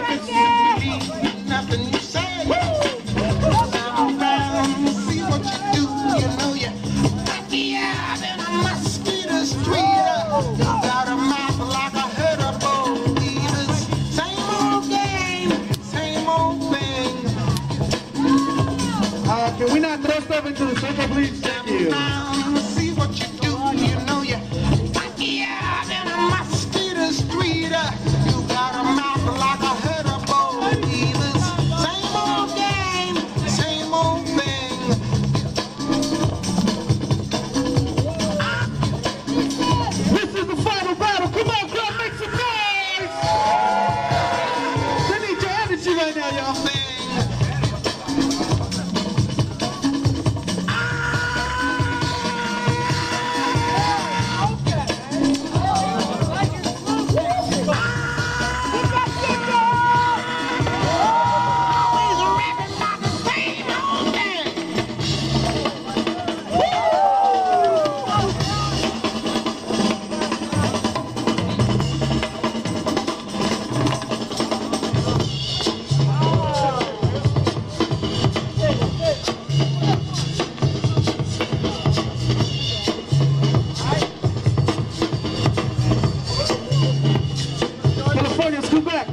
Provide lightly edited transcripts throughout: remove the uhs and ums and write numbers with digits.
Lakers. Nothing you say. Around, see what you do. You know you got me out in a mosquito street. Got a mouth like a herd of bull beavers. Same old game, same old thing. Can we not throw stuff into the center, please? Thank you. See what you do. You know you got me out in a mosquito street. You got a mouth like a herd of bull beavers. Same old game, same old thing. This is the final battle. Come on, girl, make some noise. They need your energy right now, y'all. Killafornia, scoot back.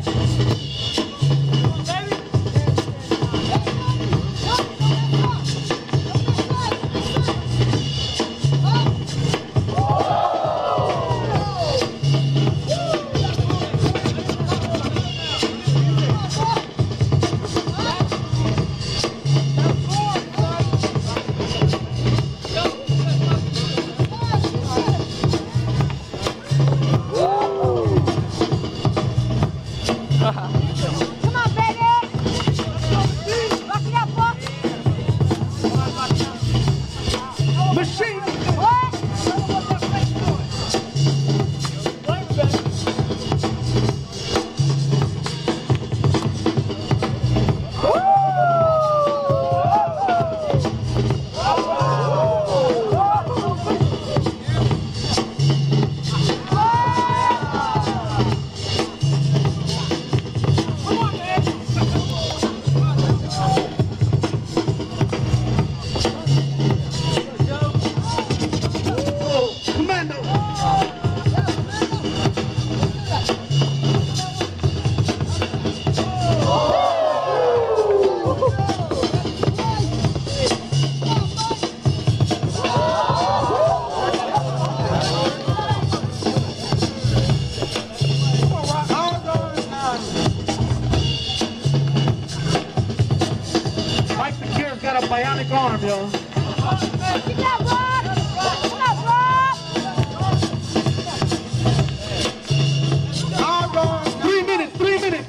Come on, baby! Rock it up, boy! Machine. What? Mike the Cure's got a bionic arm, yo. Get that rock! Get that rock! 3 minutes, 3 minutes.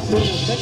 Seconds.